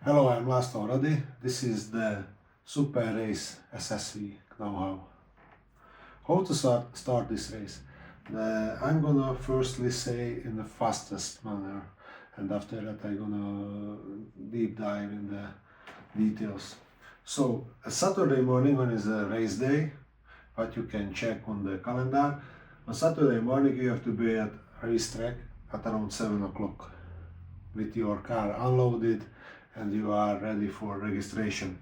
Hello, I'm last already. This is the super-race SSV know-how. How to start this race? I'm gonna firstly say in the fastest manner, and after that I'm gonna deep dive in the details. So a Saturday morning, when is a race day, what you can check on the calendar. On Saturday morning you have to be at racetrack at around 7 o'clock with your car unloaded and you are ready for registration.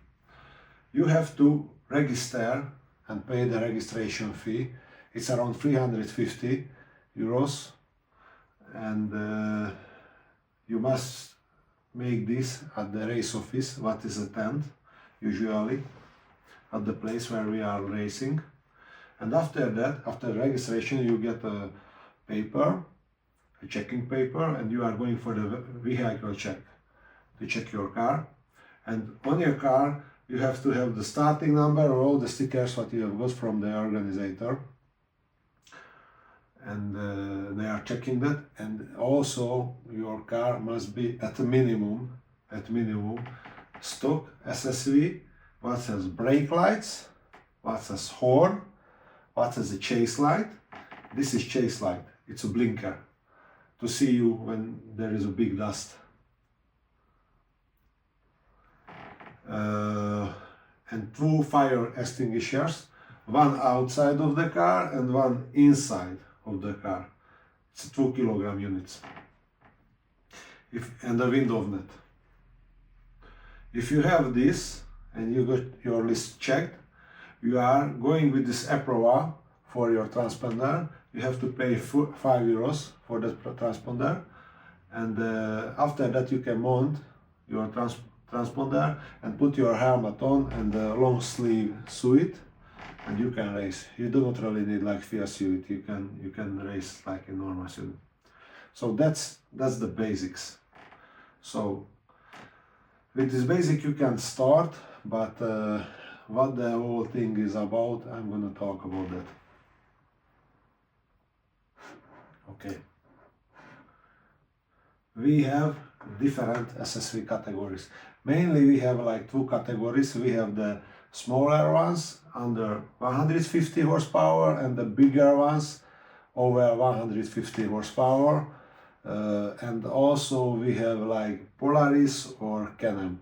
You have to register and pay the registration fee. It's around 350 euros, and you must make this at the race office, what is a tent usually at the place where we are racing. And after that, after registration, you get a paper, a checking paper, and you are going for the vehicle check to check your car. And on your car you have to have the starting number or all the stickers what you have got from the organizer, and they are checking that. And also your car must be at minimum stock SSV, what has brake lights, what has horn, what has a chase light. This is chase light, it's a blinker to see you when there is a big dust. And 2 fire extinguishers, one outside of the car and one inside of the car. It's 2 kilogram units. And a window net. If you have this and you got your list checked, you are going with this Aprova for your transponder. You have to pay 5 euros for that transponder, and after that you can mount your transponder and put your helmet on and a long sleeve suit, and you can race. You do not really need like FIA suit. You can race like a normal suit. So that's the basics. So with this basic you can start, but what the whole thing is about, I'm gonna talk about that. Okay. We have different SSV categories. Mainly we have like 2 categories. We have the smaller ones under 150 horsepower and the bigger ones over 150 horsepower. And also we have like Polaris or Can-Am.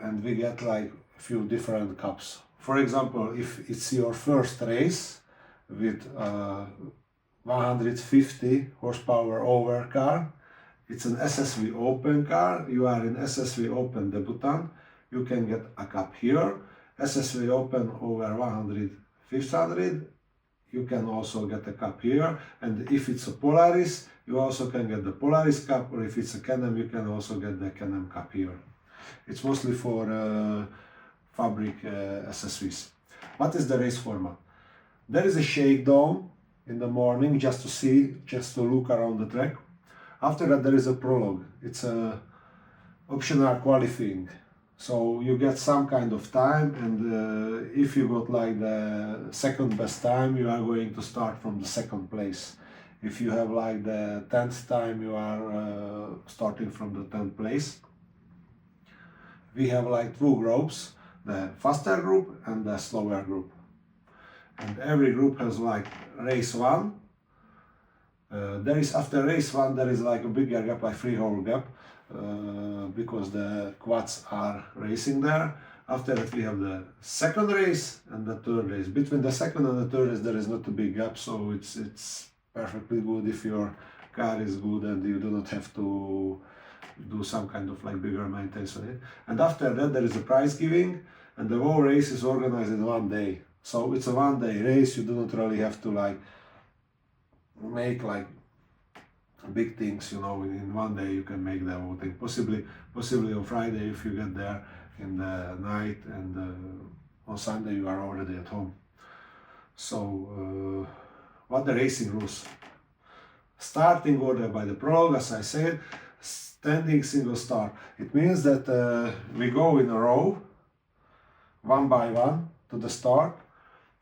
And we get like a few different cups. For example, if it's your first race with 150 horsepower over car, it's an SSV Open car, you are in SSV Open Debutant, you can get a cup here. SSV Open over 100-500, you can also get a cup here. And if it's a Polaris, you also can get the Polaris cup, or if it's a Can-Am, you can also get the Can-Am cup here. It's mostly for fabric SSVs. What is the race format? There is a shakedown in the morning just to look around the track. After that there is a prologue. It's a optional qualifying. So you get some kind of time, and if you got like the second best time, you are going to start from the second place. If you have like the 10th time, you are starting from the 10th place. We have like 2 groups, the faster group and the slower group. And every group has like race 1. There is, after race 1, there is like a bigger gap, like 3-hour gap, because the quads are racing there. After that we have the second race and the third race. Between the second and the third race there is not a big gap, so it's perfectly good if your car is good and you do not have to do some kind of like bigger maintenance on it. And after that there is a prize giving, and the whole race is organized in 1 day. So it's a 1-day race. You do not really have to like make like big things, you know. In 1 day you can make the whole thing. Possibly on Friday if you get there in the night, and on Sunday you are already at home. So what the racing rules? Starting order by the prologue, as I said, standing single start. It means that we go in a row, 1 by 1 to the start,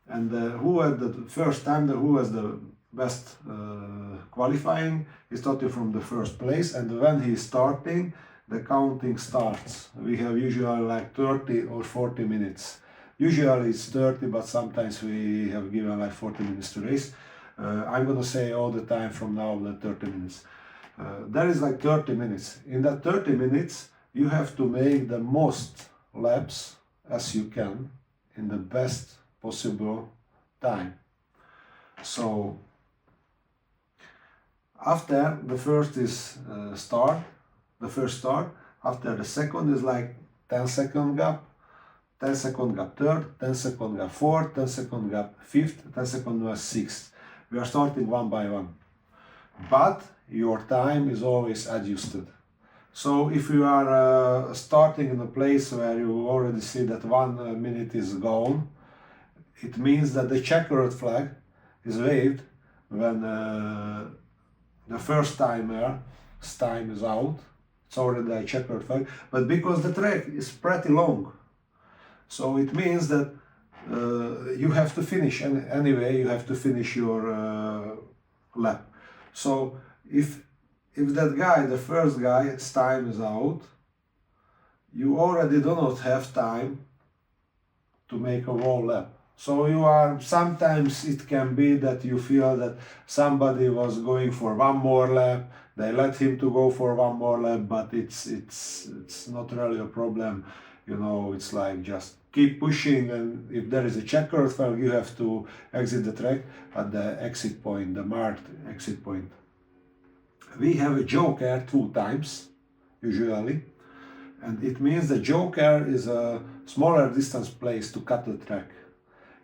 and who had the first time, who has the best qualifying is starting from the first place, and when he is starting, the counting starts. We have usually like 30 or 40 minutes. Usually it's 30, but sometimes we have given like 40 minutes to race. I'm gonna say all the time from now that 30 minutes. There is like 30 minutes. In that 30 minutes, you have to make the most laps as you can in the best possible time. So after the first is the first start, after the second is like 10-second gap, 10-second gap third, 10-second gap fourth, 10-second gap fifth, 10-second gap sixth. We are starting one by one. But your time is always adjusted. So if you are starting in a place where you already see that 1 minute is gone, it means that the checkered flag is waved when the first timer's time is out. It's already a checkered flag, but because the track is pretty long, so it means that you have to finish, and anyway you have to finish your lap. So if that guy, the first guy's time is out, you already do not have time to make a whole lap. So you are, sometimes it can be that you feel that somebody was going for one more lap, they let him to go for one more lap, but it's not really a problem. You know, it's like just keep pushing, and if there is a checkered flag, you have to exit the track at the exit point, the marked exit point. We have a joker 2 times, usually, and it means the joker is a smaller distance place to cut the track.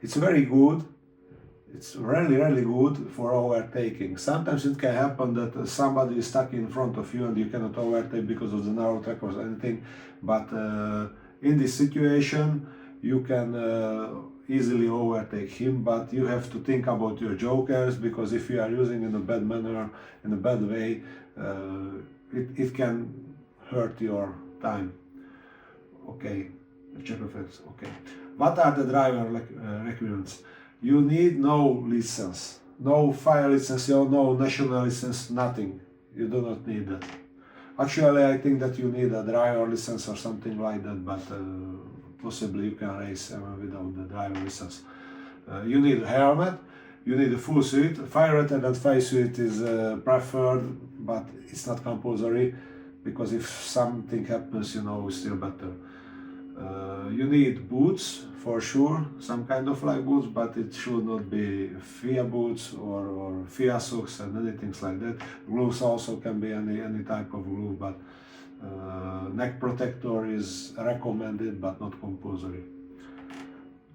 It's very good. It's really good for overtaking. Sometimes it can happen that somebody is stuck in front of you and you cannot overtake because of the narrow track or anything, but in this situation you can easily overtake him, but you have to think about your jokers, because if you are using in a bad manner, in a bad way, it can hurt your time. Okay, check effects. Okay, what are the driver requirements? You need no license, no fire license, no national license, nothing. You do not need that. Actually, I think that you need a driver license or something like that, but possibly you can race without the driver license. You need a helmet, you need a full suit. Fire retardant face suit is preferred, but it's not compulsory, because if something happens, you know, it's still better. You need boots for sure, some kind of like boots, but it should not be FIA boots or FIA socks and anything like that. Gloves also can be any type of glove, but neck protector is recommended but not compulsory.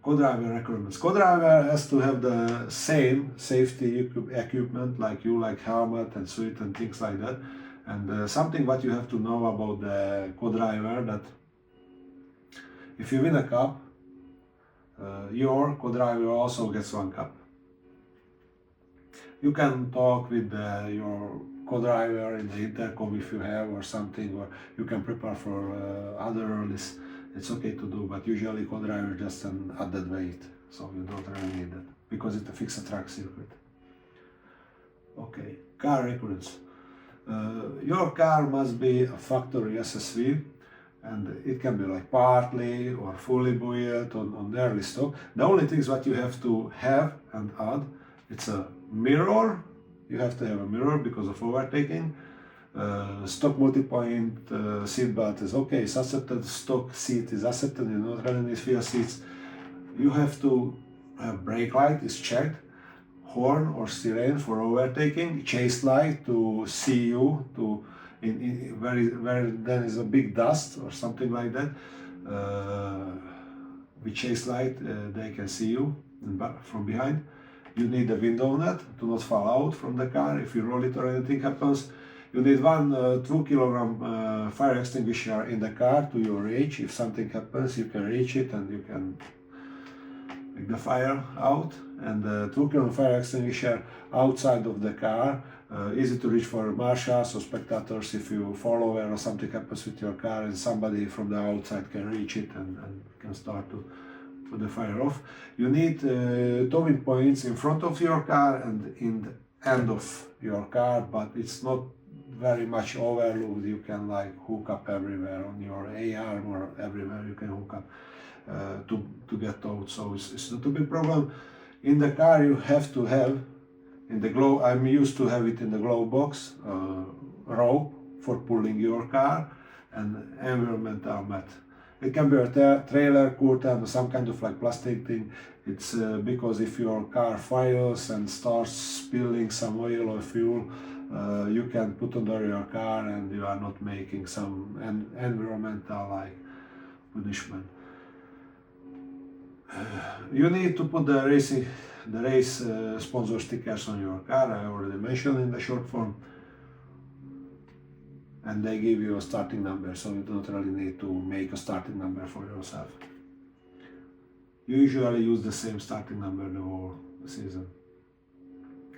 Co-driver requirements. Co-driver has to have the same safety equipment like you, like helmet and suit and things like that. And something what you have to know about the co-driver, that if you win a cup, your co-driver also gets 1 cup. You can talk with your co-driver in the intercom if you have or something, or you can prepare for other rallies. It's okay to do, but usually co-driver just an added weight, so you don't really need that, because it's a fixed track circuit. Okay, car requirements. Your car must be a factory SSV, and it can be like partly or fully buoyed on early stock. The only things what you have to have and add, it's a mirror. You have to have a mirror because of overtaking. Stock multi-point seat belt is okay, it's accepted. Stock seat is accepted. You don't really need FIA seats. You have to have brake light is checked, horn or sirene for overtaking, chase light to see you, to where there is a big dust or something like that. With chase light they can see you from behind. You need a window net to not fall out from the car if you roll it or anything happens. You need 1 2 kilogram fire extinguisher in the car to your reach. If something happens, you can reach it and you can make the fire out. And 2 kilogram fire extinguisher outside of the car, easy to reach for marshals or spectators. If you fall over or something happens with your car and somebody from the outside can reach it and can start to put the fire off. You need towing points in front of your car and in the end of your car, but it's not very much overlooked. You can like hook up everywhere on your A-arm or everywhere you can hook up to get out, so it's not a big problem. In the car you have to have in the glove, I'm used to have it in the glove box, rope for pulling your car and environmental mat. It can be a trailer curtain or some kind of like plastic thing. It's because if your car fires and starts spilling some oil or fuel, you can put under your car and you are not making some environmental like punishment. You need to put the race sponsor stickers on your car. I already mentioned in the short form, and they give you a starting number, so you don't really need to make a starting number for yourself. You usually use the same starting number the whole season.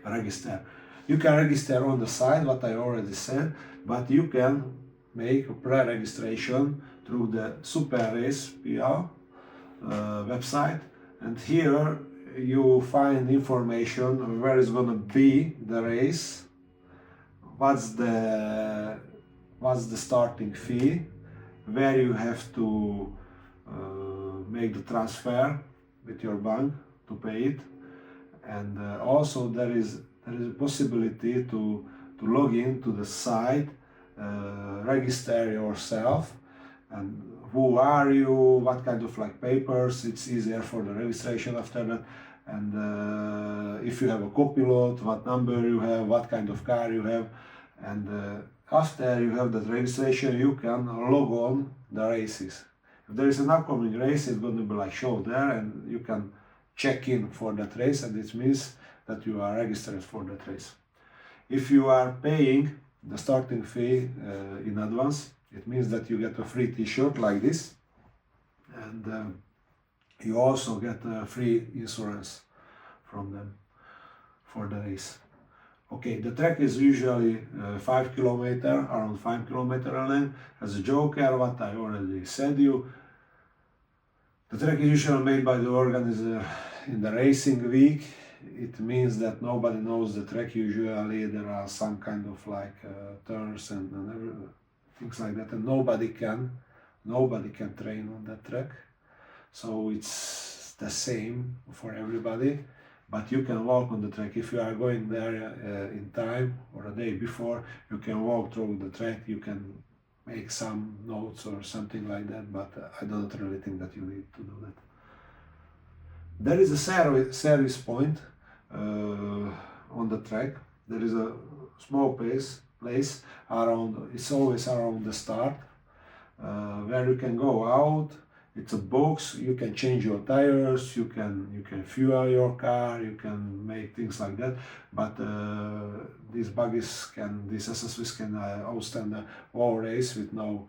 Register. You can register on the side, what I already said, but you can make a pre-registration through the super-race.pl website, and here you find information where is going to be the race, what's the starting fee, where you have to make the transfer with your bank to pay it, and also there is a possibility to log in to the site, register yourself, and who are you, what kind of like papers. It's easier for the registration after that, and if you have a copilot, what number you have, what kind of car you have, and after you have that registration you can log on the races. If there is an upcoming race, it's going to be like shown there, and you can check in for that race, and it means that you are registered for that race. If you are paying the starting fee in advance, it means that you get a free t-shirt like this, and you also get a free insurance from them for the race. Okay, the track is usually 5 km, around 5 km length. As a joker, what I already said you, the track is usually made by the organizer in the racing week. It means that nobody knows the track. Usually there are some kind of like turns and things like that, and nobody can train on that track. So it's the same for everybody, but you can walk on the track. If you are going there in time or a day before, you can walk through the track, you can make some notes or something like that, but I don't really think that you need to do that. There is a service point on the track. There is a small place around, it's always around the start, where you can go out. It's a box, you can change your tires, you can fuel your car, you can make things like that, but these SSVs can outstand the whole race with no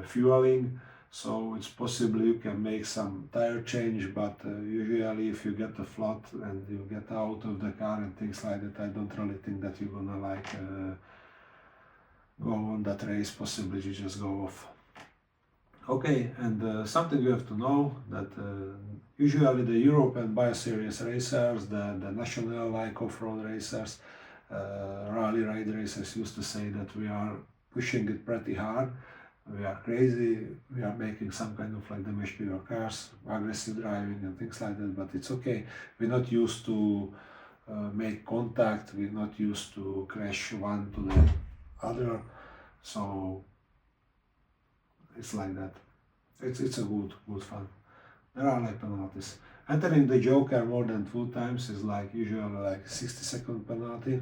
fueling. So it's possible you can make some tire change, but usually if you get a flat and you get out of the car and things like that, I don't really think that you're gonna like go on that race. Possibly you just go off. Okay, and something you have to know that usually the European Bioseries racers, the national like off-road racers, rally raid racers used to say that we are pushing it pretty hard. We are crazy, we are making some kind of like damage to your cars, aggressive driving and things like that, but it's okay. We're not used to make contact, we're not used to crash one to the other, so it's like that. It's a good fun. There are like penalties. Entering the joker more than 2 times is like usually like 60-second penalty.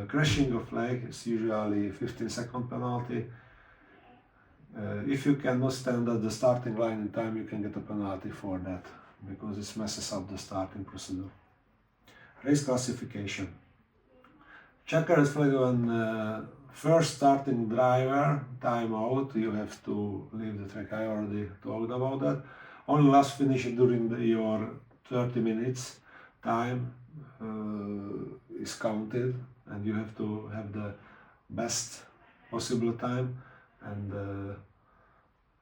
Crashing a flag is usually 15-second penalty. If you cannot stand at the starting line in time, you can get a penalty for that, because it messes up the starting procedure. Race classification. Checkered flag when first starting driver, time out, you have to leave the track. I already talked about that. Only last finish during your 30 minutes time is counted, and you have to have the best possible time. And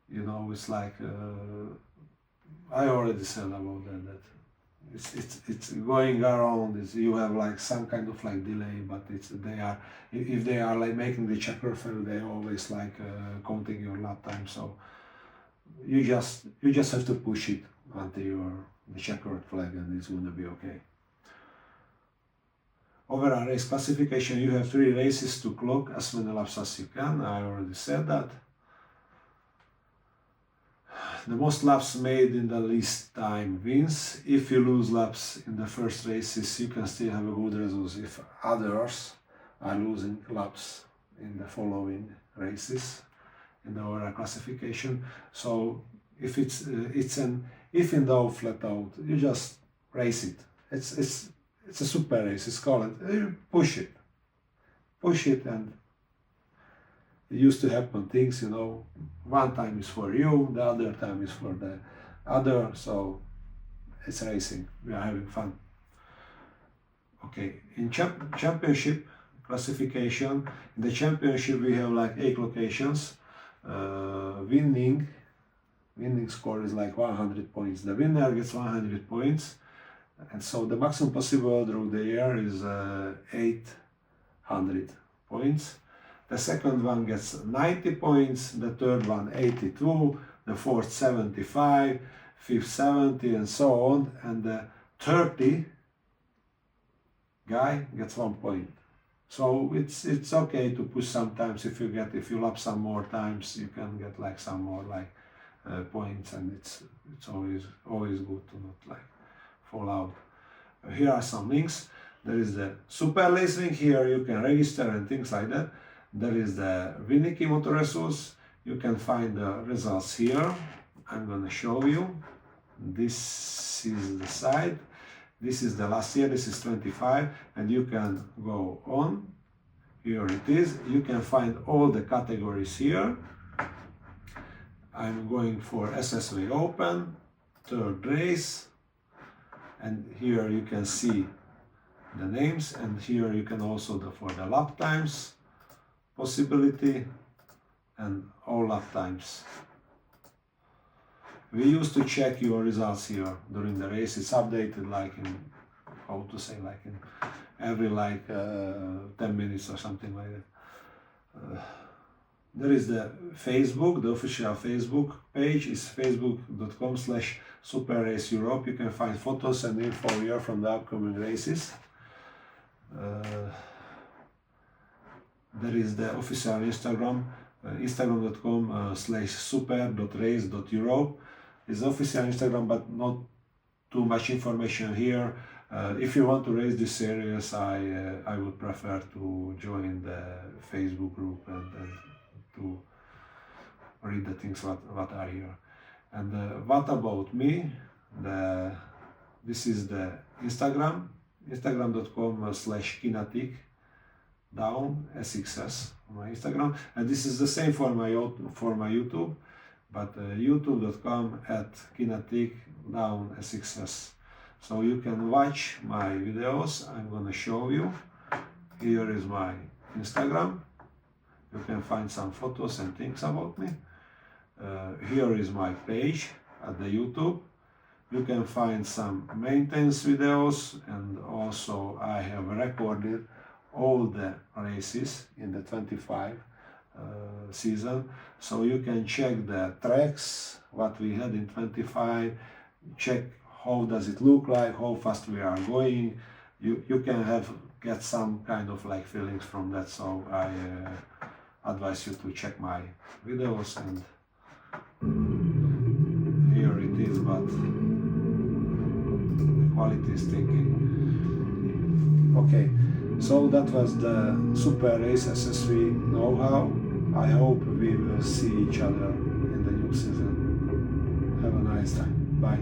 you know, it's like I already said about that it's going around. You have like some kind of like delay, but they are, if they are like making the checker file, they always like counting your lap time. So you just have to push it until the checkered flag, and it's gonna be okay. Overall race classification, you have 3 races to clock as many laps as you can. I already said that. The most laps made in the least time wins. If you lose laps in the first races, you can still have a good result if others are losing laps in the following races in the overall classification. So if it's an if in doubt, flat out, you just race it. It's a super race. It's called it. You push it, and it used to happen things, you know, one time is for you, the other time is for the other, so it's racing, we are having fun. Okay, in championship classification, in the championship we have like 8 locations. Winning score is like 100 points. The winner gets 100 points, and so the maximum possible through the year is 800 points. The second one gets 90 points, the third one 82, the fourth 75, fifth 70, and so on, and the 30 guy gets 1 point. So it's okay to push sometimes. If you lap some more times, you can get like some more like points, and it's always good to not like fall out. Here are some links. There is the super race link. Here you can register and things like that. There is the Winnicki Motor Resource. You can find the results here. I'm gonna show you. This is the site. This is the last year. This is 25, and you can go on. Here it is. You can find all the categories here. I'm going for SSV Open, 3rd race, and here you can see the names, and here you can also for the lap times possibility and all lap times. We used to check your results here during the race. It's updated like in, how to say, like in every like 10 minutes or something like that. There is the Facebook, the official Facebook page is facebook.com/super-race-Europe. You can find photos and info here from the upcoming races. There is the official Instagram, instagram.com/super-race-Europe. It's official Instagram, but not too much information here. If you want to race this series, I would prefer to join the Facebook group and to read the things what are here. And what about me? This is the Instagram, instagram.com/kinetic down SXS on my Instagram, and this is the same for my YouTube, but youtube.com/kinetic down SXS. So you can watch my videos. I'm gonna show you. Here is my Instagram. You can find some photos and things about me. Here is my page at the YouTube. You can find some maintenance videos, and also I have recorded all the races in the 25 season. So you can check the tracks, what we had in 25, check how does it look like, how fast we are going. You can get some kind of like feelings from that. So I advise you to check my videos, and here it is, but the quality is thinking. Okay, so that was the Super Race SSV know-how. I hope we will see each other in the new season. Have a nice time. Bye.